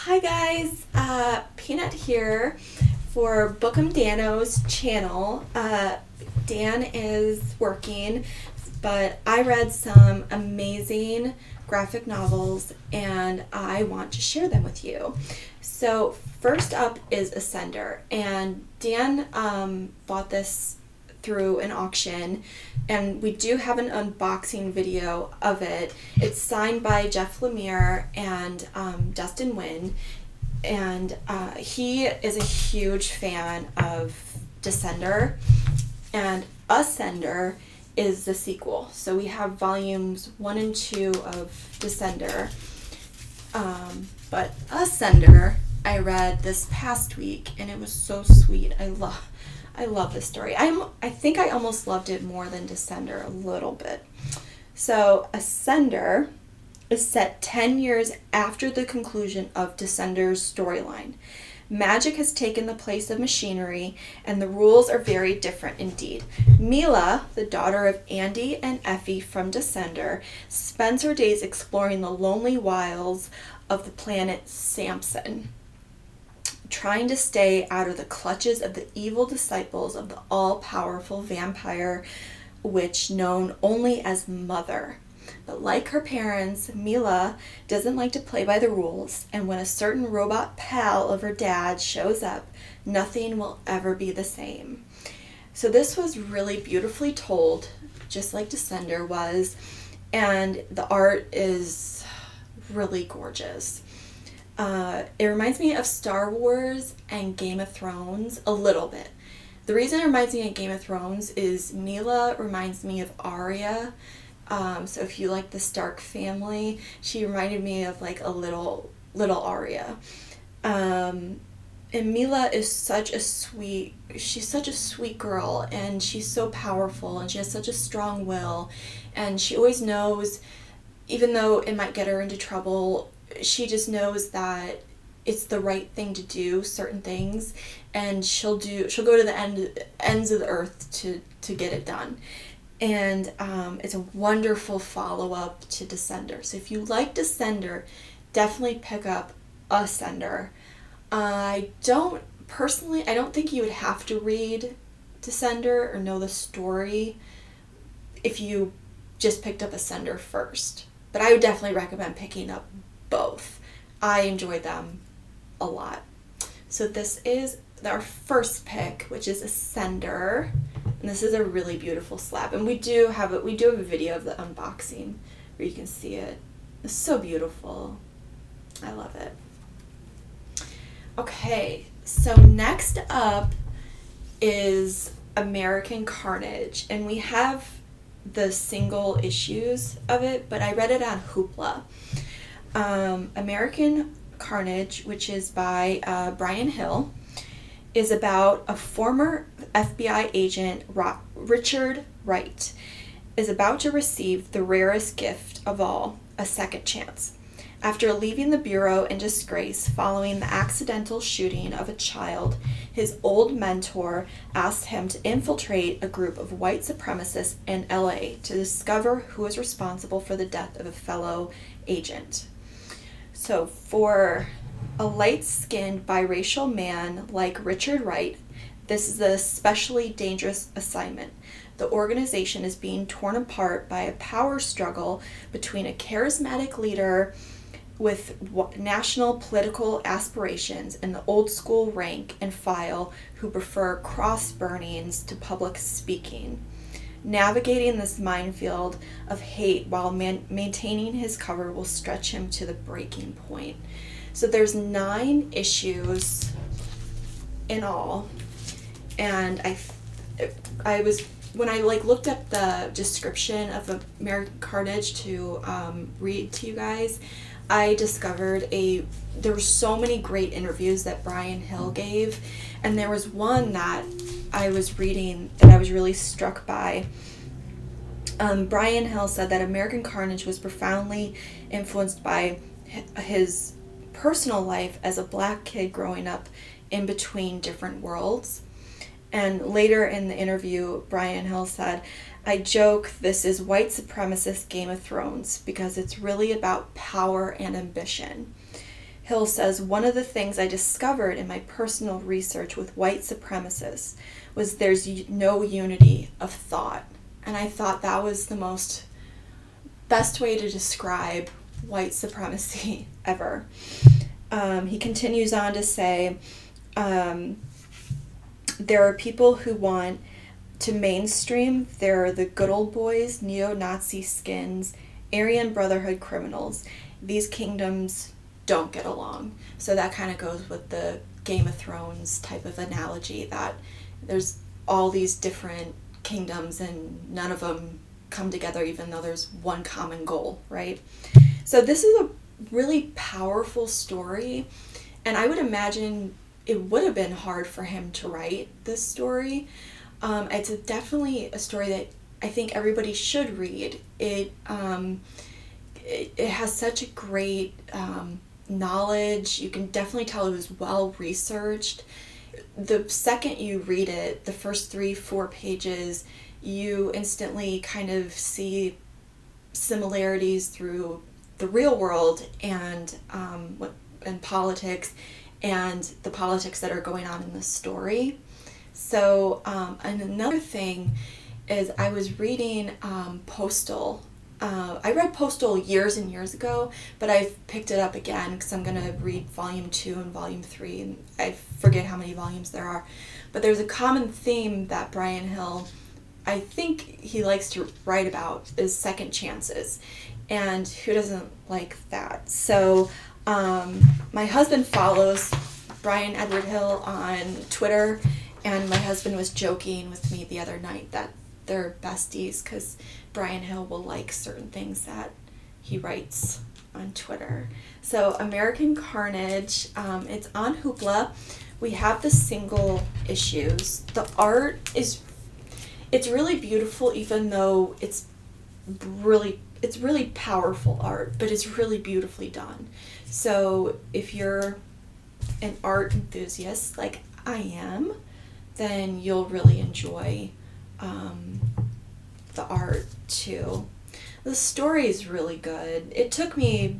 Hi guys, Peanut here for Bookem Dano's channel. Dan is working, but I read some amazing graphic novels and I want to share them with you. So first up is Ascender, and Dan bought this through an auction, and we do have an unboxing video of it. It's signed by Jeff Lemire and Dustin Nguyen, and he is a huge fan of Descender, and Ascender is the sequel. So we have volumes 1 and 2 of Descender, but Ascender I read this past week and it was so sweet. I love this story. I think I almost loved it more than Descender a little bit. So Ascender is set 10 years after the conclusion of Descender's storyline. Magic has taken the place of machinery, and the rules are very different indeed. Mila, the daughter of Andy and Effie from Descender, spends her days exploring the lonely wilds of the planet Samson, trying to stay out of the clutches of the evil disciples of the all-powerful vampire witch known only as Mother. But like her parents, Mila doesn't like to play by the rules, and when a certain robot pal of her dad shows up, nothing will ever be the same. So this was really beautifully told, just like Descender was, and the art is really gorgeous. It reminds me of Star Wars and Game of Thrones a little bit. The reason it reminds me of Game of Thrones is Mila reminds me of Arya. So if you like the Stark family, she reminded me of like a little Arya. And Mila is she's such a sweet girl, and she's so powerful, and she has such a strong will, and she always knows, even though it might get her into trouble, she just knows that it's the right thing to do certain things, and she'll go to the ends of the earth to get it done. And it's a wonderful follow-up to Descender. So if you like Descender, definitely pick up Ascender. I don't think you would have to read Descender or know the story if you just picked up Ascender first. But I would definitely recommend picking up both. I enjoyed them a lot. So this is our first pick, which is Ascender, and this is a really beautiful slab. And we do have a video of the unboxing where you can see it. It's so beautiful. I love it. Okay, so next up is American Carnage, and we have the single issues of it, but I read it on Hoopla. American Carnage, which is by Brian Hill, is about a former FBI agent, Richard Wright, is about to receive the rarest gift of all, a second chance. After leaving the bureau in disgrace following the accidental shooting of a child, his old mentor asked him to infiltrate a group of white supremacists in LA to discover who was responsible for the death of a fellow agent. So for a light-skinned biracial man like Richard Wright, this is an especially dangerous assignment. The organization is being torn apart by a power struggle between a charismatic leader with national political aspirations and the old-school rank and file who prefer cross burnings to public speaking. Navigating this minefield of hate while maintaining his cover will stretch him to the breaking point. So there's 9 issues in all, and I was when I looked up the description of American Carnage to read to you guys, I discovered there were so many great interviews that Brian Hill gave, and there was one that I was reading that I was really struck by. Brian Hill said that American Carnage was profoundly influenced by his personal life as a black kid growing up in between different worlds. And later in the interview, Brian Hill said, I joke this is white supremacist Game of Thrones because it's really about power and ambition. Hill says, one of the things I discovered in my personal research with white supremacists was there's no unity of thought. And I thought that was the best way to describe white supremacy ever. He continues on to say, there are people who want to mainstream. There are the good old boys, neo-Nazi skins, Aryan Brotherhood criminals. These kingdoms don't get along. So that kind of goes with the Game of Thrones type of analogy, that there's all these different kingdoms and none of them come together even though there's one common goal, right? So this is a really powerful story, and I would imagine it would have been hard for him to write this story. It's definitely a story that I think everybody should read. It has such a great knowledge. You can definitely tell it was well researched. The second you read it, the first 3-4 pages, you instantly kind of see similarities through the real world and politics, and the politics that are going on in the story. So, and another thing is I was reading Postal. I read Postal years and years ago, but I've picked it up again because I'm going to read Volume 2 and Volume 3, and I forget how many volumes there are. But there's a common theme that Brian Hill, I think he likes to write about, is second chances. And who doesn't like that? So my husband follows Brian Edward Hill on Twitter, and my husband was joking with me the other night that they're besties because Brian Hill will like certain things that he writes on Twitter. So American Carnage, it's on Hoopla. We have the single issues. The art it's really beautiful, even though it's really powerful art, but it's really beautifully done. So if you're an art enthusiast like I am, then you'll really enjoy the art too. The story is really good. It took me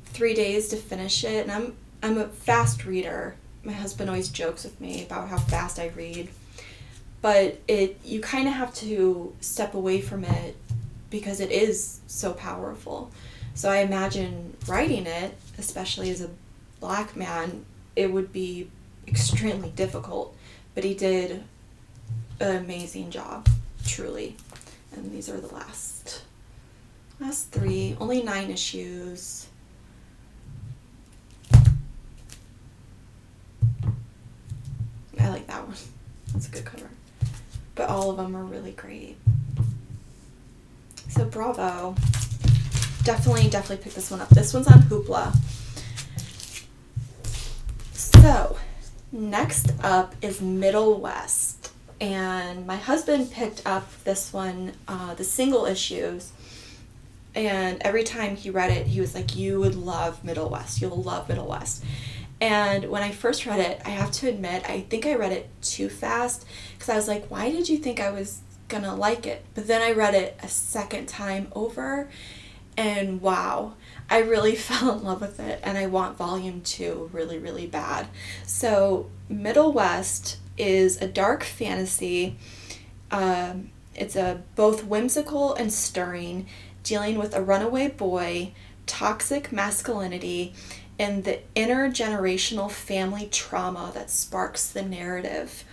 3 days to finish it, and I'm a fast reader. My husband always jokes with me about how fast I read, but you kind of have to step away from it because it is so powerful. So I imagine writing it, especially as a black man, it would be extremely difficult, but he did an amazing job, truly. And these are the last 3, only 9 issues. I like that one. That's a good cover. But all of them are really great. So bravo. Definitely pick this one up. This one's on Hoopla. So next up is Middle West. And my husband picked up this one, the single issues. And every time he read it, he was like, you would love Middle West. You'll love Middle West. And when I first read it, I have to admit, I think I read it too fast because I was like, why did you think I was going to like it? But then I read it a second time over, and wow, I really fell in love with it, and I want Volume 2 really, really bad. So Middle West is a dark fantasy. It's both whimsical and stirring, dealing with a runaway boy, toxic masculinity, and the intergenerational family trauma that sparks the narrative.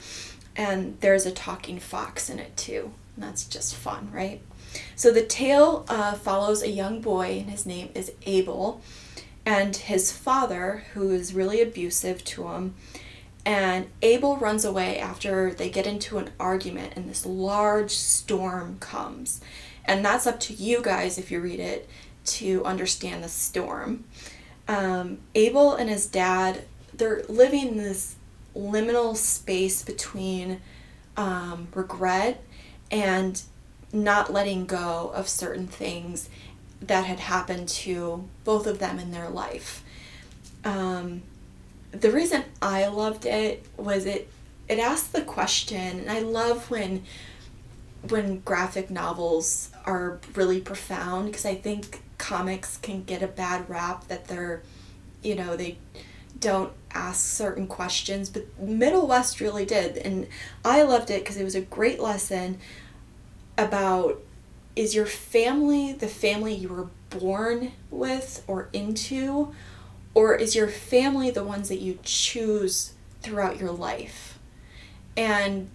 And there's a talking fox in it too. And that's just fun, right? So the tale follows a young boy, and his name is Abel, and his father, who is really abusive to him. And Abel runs away after they get into an argument, and this large storm comes. And that's up to you guys, if you read it, to understand the storm. Abel and his dad, they're living in this liminal space between regret and not letting go of certain things that had happened to both of them in their life. The reason I loved it was it asked the question, and I love when graphic novels are really profound, because I think comics can get a bad rap that they're they don't ask certain questions, but Middle West really did. And I loved it because it was a great lesson about, is your family the family you were born with or into, or is your family the ones that you choose throughout your life? And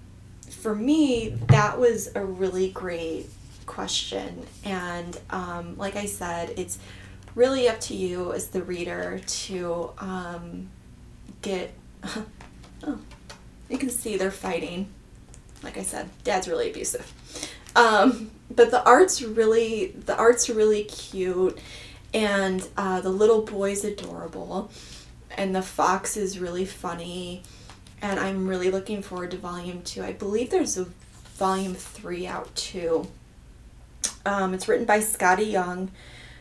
for me, that was a really great question. And like I said, it's really up to you as the reader to get... Oh, you can see they're fighting. Like I said, Dad's really abusive. But the art's really cute, and the little boy's adorable, and the fox is really funny, and I'm really looking forward to volume 2. I believe there's a volume 3 out too. It's written by Scotty Young,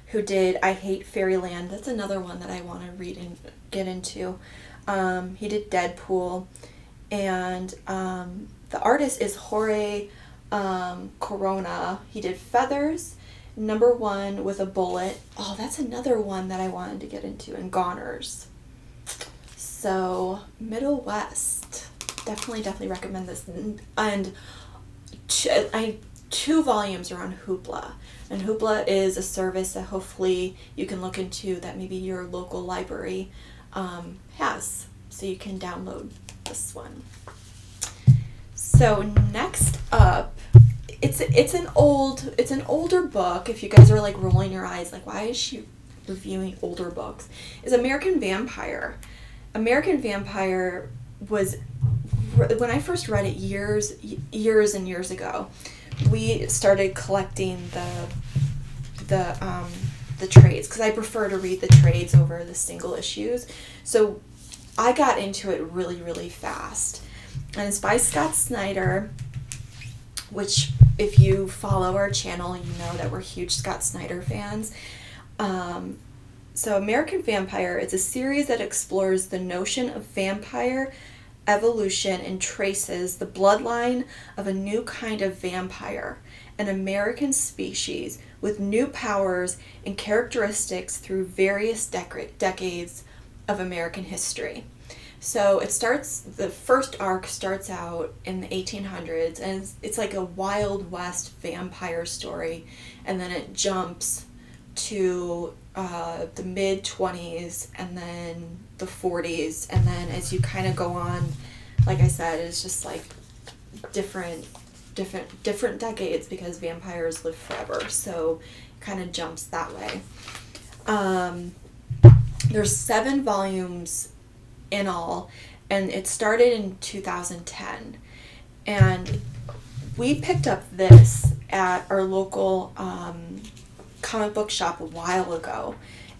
who did I Hate Fairyland. That's another one that I want to read and get into. He did Deadpool, and the artist is Jorge Corona. He did Feathers, Number 1 with a Bullet. Oh, that's another one that I wanted to get into, and Goners. So, Middle West. Definitely recommend this. And 2 volumes are on Hoopla. And Hoopla is a service that hopefully you can look into that maybe your local library has. So you can download this one. So next up, it's an older book. If you guys are like rolling your eyes, like, why is she reviewing older books? Is American Vampire. American Vampire was, when I first read it years and years ago, we started collecting the trades, because I prefer to read the trades over the single issues. So I got into it really fast. And it's by Scott Snyder, which, if you follow our channel, you know that we're huge Scott Snyder fans. So American Vampire is a series that explores the notion of vampire evolution and traces the bloodline of a new kind of vampire, an American species with new powers and characteristics through various decades of American history. So the first arc starts out in the 1800s, and it's like a Wild West vampire story, and then it jumps to the mid-20s, and then the 40s, and then as you kind of go on, like I said, it's just like different decades, because vampires live forever, so it kind of jumps that way. There's 7 volumes in all, and it started in 2010, and we picked up this at our local comic book shop a while ago,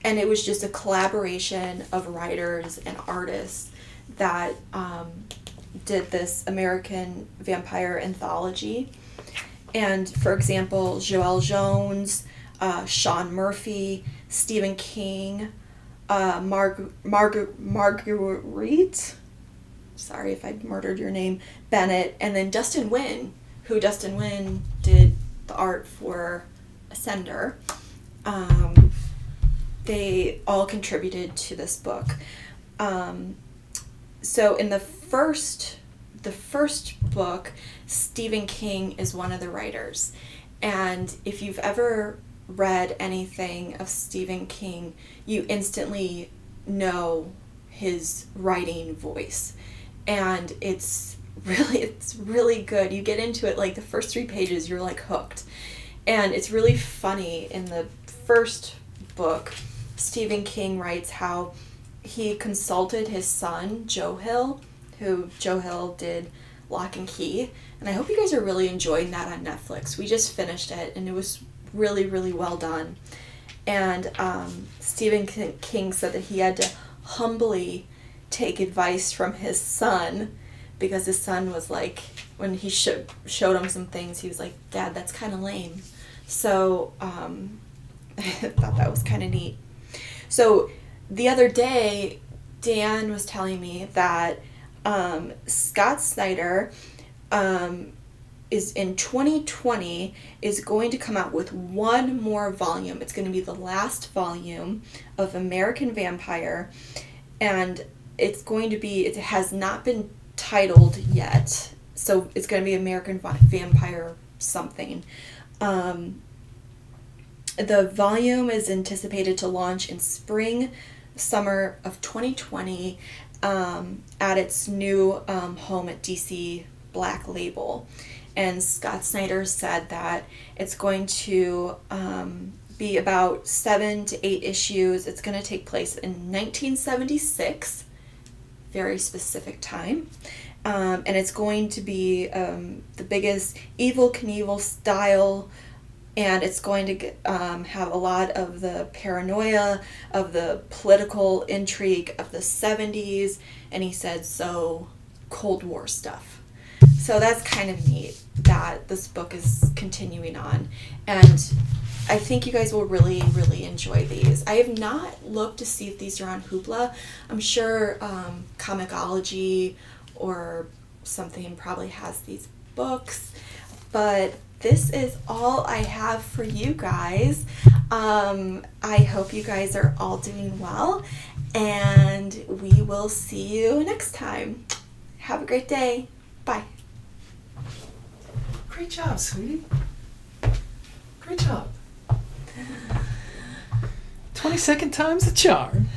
and it was just a collaboration of writers and artists that did this American Vampire anthology. And for example, Joelle Jones, Sean Murphy, Stephen King, Marguerite, sorry if I murdered your name, Bennett, and then Dustin Nguyen, who Dustin Nguyen did the art for Ascender. They all contributed to this book. So in the first book, Stephen King is one of the writers. And if you've ever read anything of Stephen King, you instantly know his writing voice. And it's really good. You get into it, like the first 3 pages, you're like hooked. And it's really funny. In the first book, Stephen King writes how he consulted his son, Joe Hill, who Joe Hill did Lock and Key. And I hope you guys are really enjoying that on Netflix. We just finished it, and it was really well done. And Stephen King said that he had to humbly take advice from his son, because his son was like, when he showed him some things, he was like, "Dad, that's kind of lame." So I thought that was kind of neat. So the other day, Dan was telling me that Scott Snyder is in 2020 is going to come out with one more volume. It's going to be the last volume of American Vampire, and it's going to be, it has not been titled yet, so it's going to be American Vampire something. The volume is anticipated to launch in summer of 2020 at its new home at DC Black Label. And Scott Snyder said that it's going to be about 7 to 8 issues. It's going to take place in 1976, very specific time. And it's going to be the biggest Evel Knievel style, and it's going to have a lot of the paranoia, of the political intrigue of the 70s, and he said, so Cold War stuff. So that's kind of neat that this book is continuing on, and I think you guys will really, really enjoy these. I have not looked to see if these are on Hoopla. I'm sure Comixology or something probably has these books, but this is all I have for you guys. I hope you guys are all doing well, and we will see you next time. Have a great day. Bye. Great job, sweetie. Great job. 22nd time's a charm.